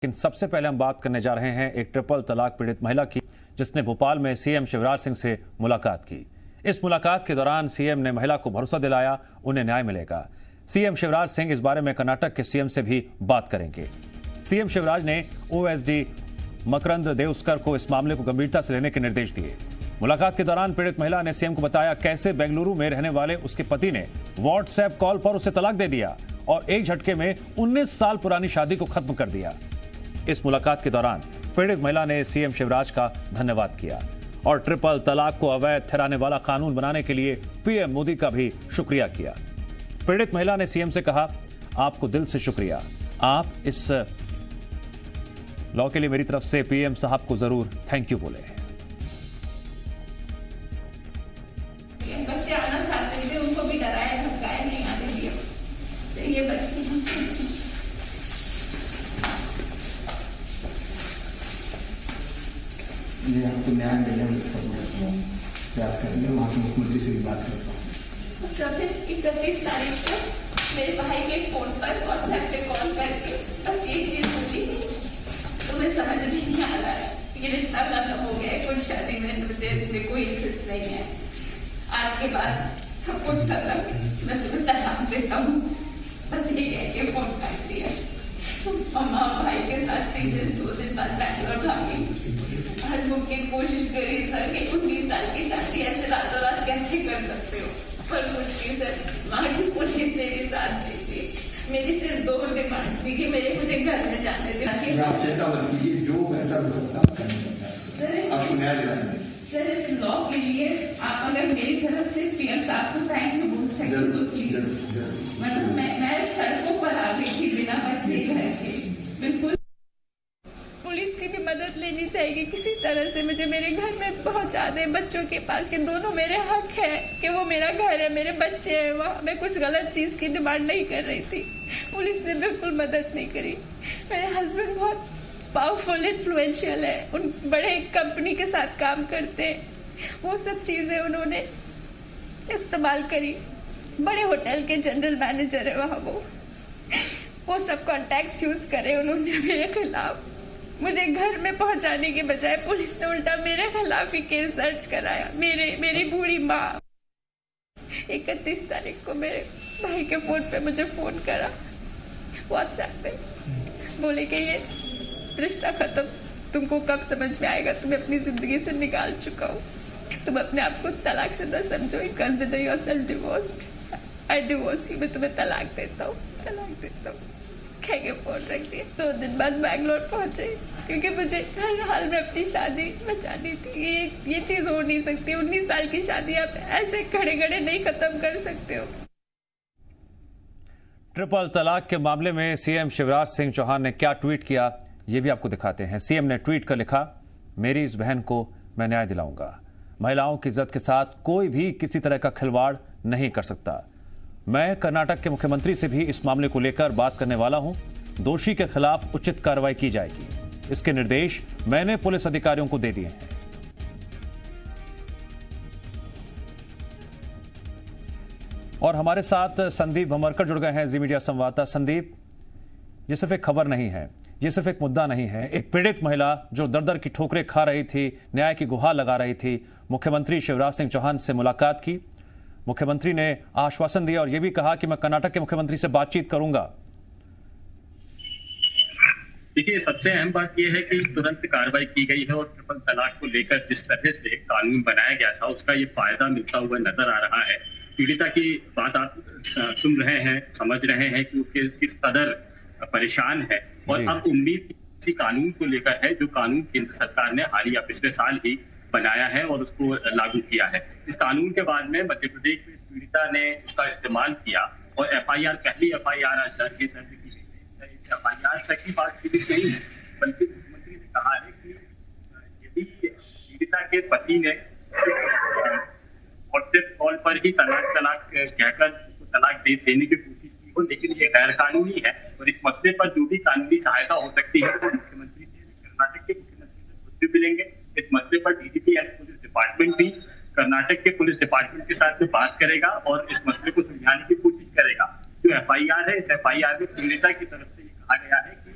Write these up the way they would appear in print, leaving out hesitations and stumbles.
लेकिन सबसे पहले हम बात करने जा रहे हैं एक ट्रिपल तलाक पीड़ित महिला की, जिसने भोपाल में सीएम शिवराज सिंह से मुलाकात की। इस मुलाकात के दौरान सीएम ने महिला को भरोसा दिलाया उन्हें न्याय मिलेगा। सीएम शिवराज सिंह इस बारे में कर्नाटक के सीएम से भी बात करेंगे। सीएम शिवराज ने ओएसडी मकरंद देउस्कर को इस मामले को गंभीरता से लेने के निर्देश दिए। मुलाकात के दौरान पीड़ित महिला ने सीएम को बताया कैसे बेंगलुरु में रहने वाले उसके पति ने व्हाट्सएप कॉल पर उसे तलाक दे दिया और एक झटके में 19 साल पुरानी शादी को खत्म कर दिया। इस मुलाकात के दौरान पीड़ित महिला ने सीएम शिवराज का धन्यवाद किया और ट्रिपल तलाक को अवैध ठहराने वाला कानून बनाने के लिए पीएम मोदी का भी शुक्रिया किया। पीड़ित महिला ने सीएम से कहा, आपको दिल से शुक्रिया, आप इस लॉ के लिए मेरी तरफ से पीएम साहब को जरूर थैंक यू बोले। बच्चे आना चाहते थे, उनको भी डराया धमकाया, नहीं आने दिया। सही है बच्चे। ये आपको न्याय मिले इसका प्रयास करेंगे। वहाँ के मुख्यमंत्री से भी बात करता हूँ। सब 31 तारीख को मेरे भाई के फोन पर व्हाट्सएप पे कॉल करके बस ये चीज बोली, तुम्हें समझ में नहीं आ रहा है, ये रिश्ता खत्म हो गया है, कुछ शादी में मुझे इसमें कोई इंटरेस्ट नहीं है, आज के बाद सब कुछ खत्म, मैं तुम्हें तलाक देता हूँ। बस ये कह के फोन काट दिया। अम्मा भाई के साथ सीधे 2 दिन बाद बैंगलोर भागी। आज मुमकिन कोशिश करी सर कि 19 साल की शादी ऐसे रातों रात कैसे कर सकते हो, पर कुछ नहीं सर, माँ की पुलिस ने भी साथ दी थी। मेरी सिर्फ 2 डिमांड्स थी कि मुझे घर में जाने देना। जो बेहतर हो सकता है सर, इस लॉ के लिए आप अगर मेरी तरफ से पीएम साहब को थैंक यू बोल सकते तो प्लीज। मतलब मैं सड़कों पर आ गई थी बिना बच्चे घर के, बिल्कुल। पुलिस की भी मदद लेनी चाहिए, किसी तरह से मुझे मेरे घर में पहुंचा दे बच्चों के पास, कि दोनों मेरे हक है, कि वो मेरा घर है, मेरे बच्चे हैं वहाँ। मैं कुछ गलत चीज की डिमांड नहीं कर रही थी, पुलिस ने बिल्कुल मदद नहीं करी। मेरे हस्बैंड बहुत पावरफुल इन्फ्लुएंशियल है, उन बड़े कंपनी के साथ काम करते हैं, वो सब चीजें उन्होंने इस्तेमाल करी। बड़े होटल के जनरल मैनेजर है वहाँ, वो सब कॉन्टैक्ट्स यूज करे उन्होंने मेरे खिलाफ। मुझे घर में पहुंचाने के बजाय पुलिस ने उल्टा मेरे खिलाफ ही केस दर्ज कराया। मेरी बूढ़ी माँ 31 तारीख को मेरे भाई के फोन पे मुझे फोन करा व्हाट्सएप पे, बोले कि ये रिश्ता खत्म, तुमको कब समझ में आएगा, तुम्हें अपनी जिंदगी से निकाल चुका हूँ, तुम अपने आप को तलाकशुदा समझो, consider yourself divorced, I divorce you, मैं तुम्हें तलाक देता हूँ। कह के फोन रख दिया। 2 दिन बाद बैंगलोर पहुंचे, क्योंकि मुझे हर हाल में अपनी शादी बचानी थी। ये चीज हो नहीं सकती, 19 साल की शादी आप ऐसे खड़े खड़े नहीं खत्म कर सकते हो। ट्रिपल तलाक के मामले में सीएम शिवराज सिंह चौहान ने क्या ट्वीट किया, ये भी आपको दिखाते हैं। सीएम ने ट्वीट कर लिखा, मेरी इस बहन को मैं न्याय दिलाऊंगा। महिलाओं की इज्जत के साथ कोई भी किसी तरह का खिलवाड़ नहीं कर सकता। मैं कर्नाटक के मुख्यमंत्री से भी इस मामले को लेकर बात करने वाला हूं। दोषी के खिलाफ उचित कार्रवाई की जाएगी, इसके निर्देश मैंने पुलिस अधिकारियों को दे दिए हैं। और हमारे साथ संदीप भमरकर जुड़ गए हैं, जी मीडिया संवाददाता। संदीप, ये सिर्फ एक खबर नहीं है, ये सिर्फ एक मुद्दा नहीं है, एक पीड़ित महिला जो दर-दर की ठोकरें खा रही थी, न्याय की गुहार लगा रही थी, मुख्यमंत्री शिवराज सिंह चौहान से मुलाकात की। मुख्यमंत्री ने आश्वासन दिया और यह भी कहा कि मैं कर्नाटक के मुख्यमंत्री से बातचीत करूंगा। देखिए, सबसे अहम बात यह है कि तुरंत कार्रवाई की गई है और ट्रिपल तलाक को लेकर जिस तरह से कानून बनाया गया था उसका ये फायदा मिलता हुआ नजर आ रहा है। पीड़िता की बात आप सुन रहे हैं, समझ रहे हैं कि वो किस कदर परेशान है, और अब उम्मीद किसी कानून को लेकर है जो कानून केंद्र सरकार ने हालिया पिछले साल ही बनाया है और उसको लागू किया है। इस कानून के बाद में मध्य प्रदेश में पीड़िता ने इसका इस्तेमाल किया और एफआईआर, पहली एफआईआर आज दर्ज की गई है। एफआईआर तक की बात सीमित नहीं है, बल्कि मुख्यमंत्री ने कहा है कि यदि पीड़िता के पति ने व्हाट्सएप कॉल पर ही तलाक कहकर तलाक देने की कोशिश की हो, लेकिन ये गैर कानूनी है और इस मसले पर जो भी कानूनी सहायता हो सकती है तो मुख्यमंत्री से, कर्नाटक के मुख्यमंत्री से खुद भी मिलेंगे। इस मसले पर डीजीपी यानी पुलिस डिपार्टमेंट भी कर्नाटक के पुलिस डिपार्टमेंट के साथ में बात करेगा और इस मसले को सुलझाने की कोशिश करेगा। जो एफआईआर है, इस एफआईआर में पीड़िता की तरफ से ये कहा गया है कि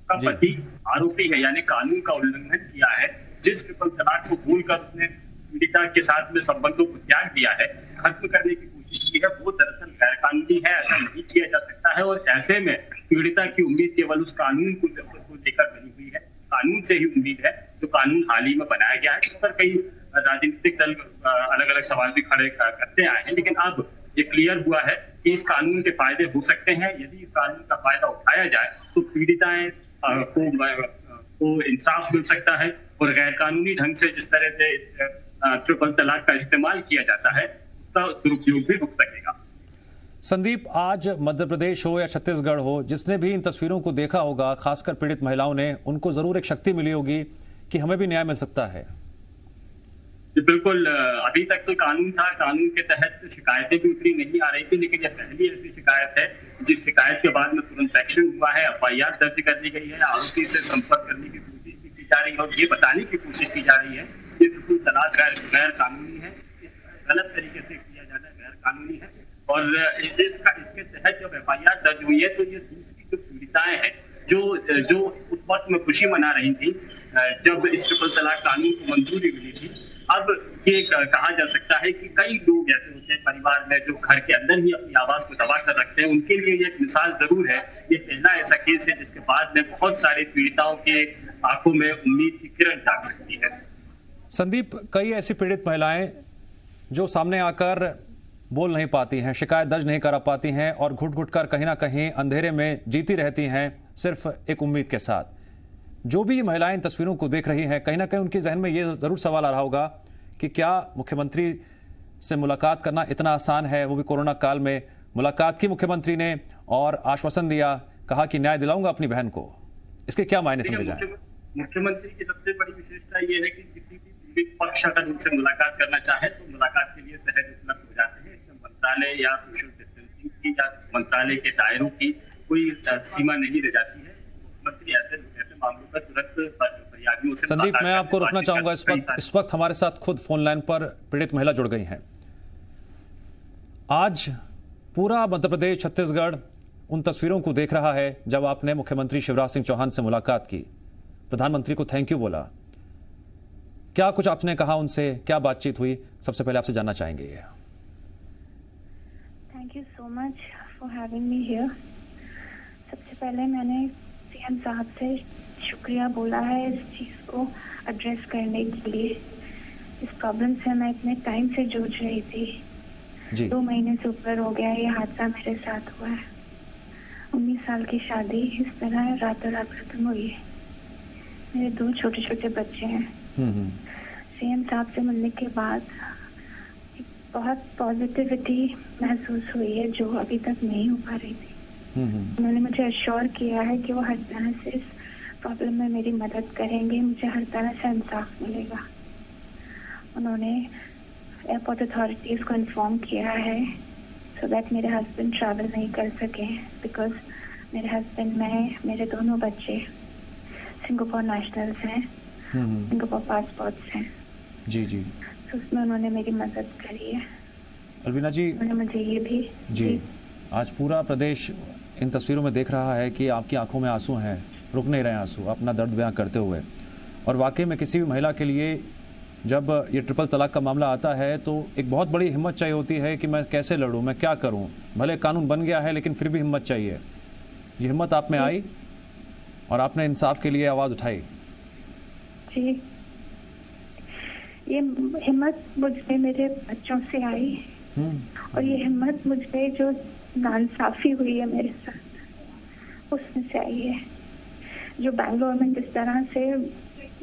उसका जी। पति आरोपी है, यानी कानून का उल्लंघन किया है। जिस ट्रिपल तलाक को भूलकर उसने पीड़िता के साथ में संबंधों को त्याग दिया है, खत्म करने की कोशिश की है, वो दरअसल गैर कानूनी है, ऐसा नहीं किया जा सकता है। और ऐसे में पीड़िता की उम्मीद केवल उस कानून को लेकर बनी हुई है, कानून से ही उम्मीद है, जो कानून हाल ही में बनाया गया है। इस पर कई राजनीतिक दल अलग अलग सवाल भी खड़े करते आए हैं, लेकिन अब ये क्लियर हुआ है कि इस कानून के फायदे हो सकते हैं। यदि इस कानून का फायदा उठाया जाए तो पीड़िताएं को इंसाफ मिल सकता है, और गैर कानूनी ढंग से जिस तरह से ट्रिपल तलाक का इस्तेमाल किया जाता है, उसका दुरुपयोग भी रुक सकेगा। संदीप, आज मध्य प्रदेश हो या छत्तीसगढ़ हो, जिसने भी इन तस्वीरों को देखा होगा, खासकर पीड़ित महिलाओं ने, उनको जरूर एक शक्ति मिली होगी कि हमें भी न्याय मिल सकता है। बिल्कुल, अभी तक तो कानून था, कानून के तहत शिकायतें भी उतनी नहीं आ रही थी, लेकिन यह पहली ऐसी शिकायत है जिस शिकायत के बाद में तुरंत एक्शन हुआ है, FIR दर्ज कर दी गई है, आरोपी से संपर्क करने की कोशिश भी की जा रही है, और ये बताने की कोशिश की जा रही है कि ट्रिपल तलाक गैर कानूनी है, गलत तरीके से किया जाना गैर कानूनी है। और इसके तहत जब FIR दर्ज हुई है, तो ये दूसरी जो पीड़िताएं हैं, जो उस वक्त में खुशी मना रही थी जब इस ट्रिपल तलाक कानून को मंजूरी मिली थी, अब ये कहा जा सकता है कि कई लोग ऐसे होते हैं परिवार में जो घर के अंदर ही अपनी आवाज को दबा कर रखते हैं, उनके लिए ये एक मिसाल जरूर है। ये पहला ऐसा केस है जिसके बाद में बहुत सारी पीड़िताओं के आंखों में उम्मीद की किरण झांक सकती है। संदीप, कई ऐसी पीड़ित महिलाएं जो सामने आकर बोल नहीं पाती हैं, शिकायत दर्ज नहीं करा पाती हैं, और घुट घुट कर कहीं ना कहीं अंधेरे में जीती रहती हैं, सिर्फ एक उम्मीद के साथ। जो भी महिलाएं इन तस्वीरों को देख रही हैं, कहीं ना कहीं उनके जहन में ये जरूर सवाल आ रहा होगा कि क्या मुख्यमंत्री से मुलाकात करना इतना आसान है, वो भी कोरोना काल में। मुलाकात की मुख्यमंत्री ने और आश्वासन दिया, कहा कि न्याय दिलाऊंगा अपनी बहन को। इसके क्या मायने समझे जाए? मुख्यमंत्री की सबसे बड़ी विशेषता ये है कि किसी भी पीड़ित पक्ष अगर उनसे मुलाकात करना चाहे तो मुलाकात के लिए सहज उपलब्ध हो जाते हैं। इसमें मंत्रालय या सोशल डिस्टेंसिंग की या मंत्रालय के दायरों की कोई सीमा नहीं रह जाती है। मुख्यमंत्री ऐसे मामलों पर तुरंत फरियादियों से। संदीप, मैं आपको रोकना चाहूंगा, इस वक्त हमारे साथ खुद फोन लाइन पर पीड़ित महिला जुड़ गई हैं। आज पूरा मध्य प्रदेश, छत्तीसगढ़ उन तस्वीरों को देख रहा है जब आपने मुख्यमंत्री शिवराज सिंह चौहान से मुलाकात की, प्रधानमंत्री को थैंक यू बोला। क्या कुछ आपने कहा उनसे, क्या बातचीत हुई? सबसे पहले आपसे जानना चाहेंगे। Thank you so much for having me here. सबसे पहले मैंने सीएम साहब से शुक्रिया बोला है इस चीज़ को एड्रेस करने के लिए। इस प्रॉब्लम से मैं इतने टाइम से जूझ रही थी जी। 2 महीने से ऊपर हो गया ये हादसा मेरे साथ हुआ है। 19 साल की शादी इस तरह रातों रात खत्म हुई है। मेरे 2 छोटे छोटे बच्चे हैं। सीएम साहब से मिलने के बाद एक बहुत पॉजिटिविटी महसूस हुई है जो अभी तक नहीं हो पा रही थी। उन्होंने मुझे अश्योर किया है कि वो हर तरह से इस प्रॉब्लम में मेरी मदद करेंगे, मुझे हर तरह से इंसाफ मिलेगा। उन्होंने एयरपोर्ट अथॉरिटीज़ को इन्फॉर्म किया है सो दैट मेरे हस्बैंड ट्रैवल नहीं कर सके, बिकॉज मेरे हस्बैंड में मेरे दोनों बच्चे सिंगापुर नेशनल्स हैं, सिंगापुर पासपोर्ट्स हैं। जी जी। तो उसमें उन्होंने मेरी मदद करी है। अलवीना जी, उन्होंने मुझे ये भी जी, आज पूरा प्रदेश इन तस्वीरों में देख रहा है कि आपकी आंखों में आंसू हैं, रुक नहीं रहे आंसू, अपना दर्द बयां करते हुए। और वाकई में किसी भी महिला के लिए जब ये ट्रिपल तलाक का मामला आता है तो एक बहुत बड़ी हिम्मत चाहिए होती है कि मैं कैसे लड़ूं, मैं क्या करूं। भले कानून बन गया है लेकिन फिर भी हिम्मत चाहिए। ये हिम्मत आप में आई और आपने इंसाफ के लिए आवाज़ उठाई। जी, ये हिम्मत मुझ में मेरे बच्चों से आई और ये हिम्मत मुझ में जो नाइंसाफी हुई है मेरे साथ उसमें से आई है। जो बैंगलोर में जिस तरह से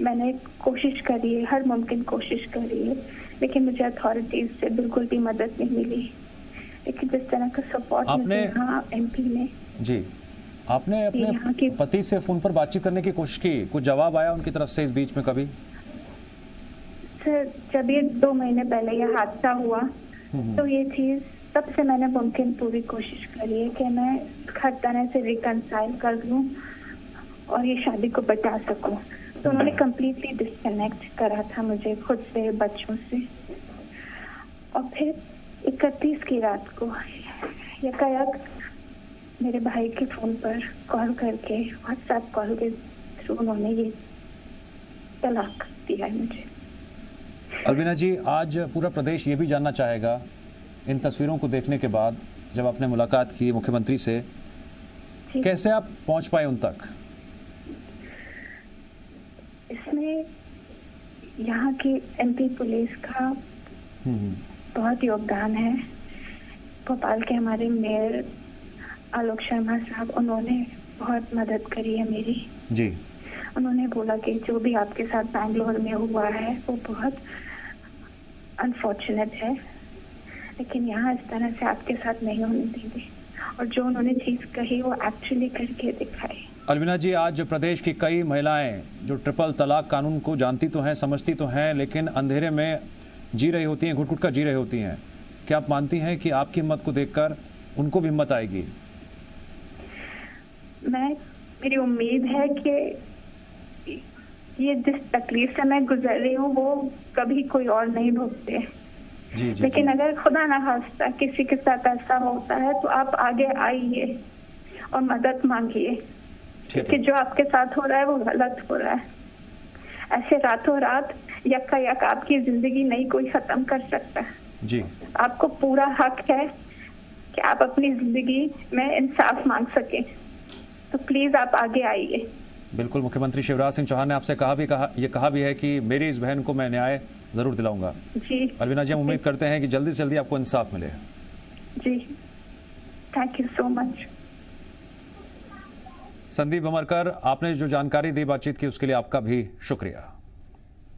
मैंने कोशिश करी है, हर मुमकिन कोशिश करी है, लेकिन मुझे अथॉरिटीज से बिल्कुल भी मदद नहीं मिली। लेकिन जिस तरह का सपोर्ट आपने एमपी ने जी, आपने अपने पति से फोन पर बातचीत करने की कोशिश की, कुछ जवाब आया उनकी तरफ से इस बीच में कभी? सर, जब ये 2 महीने पहले ये हादसा हुआ तो ये चीज तब से मैंने मुमकिन पूरी कोशिश करी है कि मैं हर तरह से रिकंसाइल कर लूं और ये शादी को बचा सकूं। तो उन्होंने कम्प्लीटली डिस्कनेक्ट करा था मुझे खुद से, बच्चों से। और फिर 31 की रात को यकायक मेरे भाई के फोन पर कॉल करके, व्हाट्सएप कॉल के थ्रू उन्होंने ये तलाक दिया है मुझे। अलविना जी, आज पूरा प्रदेश ये भी जानना चाहेगा इन तस्वीरों को देखने के बाद, जब आपने मुलाकात की मुख्यमंत्री से, कैसे आप पहुंच पाए उन तक? इसमें यहाँ की एमपी पुलिस का बहुत योगदान है। भोपाल के हमारे मेयर आलोक शर्मा साहब, उन्होंने बहुत मदद करी है मेरी जी। उन्होंने बोला कि जो भी आपके साथ बैंगलोर में हुआ है वो बहुत अनफॉर्चुनेट है, लेकिन यहाँ इस तरह से आपके साथ नहीं होने देंगे। और जो उन्होंने चीज कही वो एक्चुअली करके दिखाई। अलविना जी, आज प्रदेश की कई महिलाएं जो ट्रिपल तलाक कानून को जानती तो हैं, समझती तो हैं, लेकिन अंधेरे में जी रही होती हैं, घुट-घुट कर जी रही होती हैं। क्या आप मानती हैं कि आपकी हिम्मत को देखकर उनको भी हिम्मत आएगी? मेरी उम्मीद है कि ये जिस तकलीफ से मैं गुजर रही हूँ वो कभी कोई और नहीं भोगते। जी, जी, लेकिन जी। अगर खुदा ना खास्ता किसी के साथ ऐसा होता है तो आप आगे आइए और मदद मांगिए, क्योंकि जो आपके साथ हो रहा है वो गलत हो रहा है। ऐसे रातों रात यक्का यक आपकी जिंदगी नहीं कोई खत्म कर सकता। जी। आपको पूरा हक है कि आप अपनी जिंदगी में इंसाफ मांग सके, तो प्लीज आप आगे आइए। बिल्कुल, मुख्यमंत्री शिवराज सिंह चौहान ने आपसे ये कहा भी है कि मेरी इस बहन को मैं न्याय जरूर दिलाऊंगा। जी अलविना जी, हम उम्मीद करते हैं कि जल्दी से जल्दी आपको इंसाफ मिले। जी, thank you so much. Sandeep Bhamarkar, आपने जो जानकारी दी, बातचीत की, उसके लिए आपका भी शुक्रिया।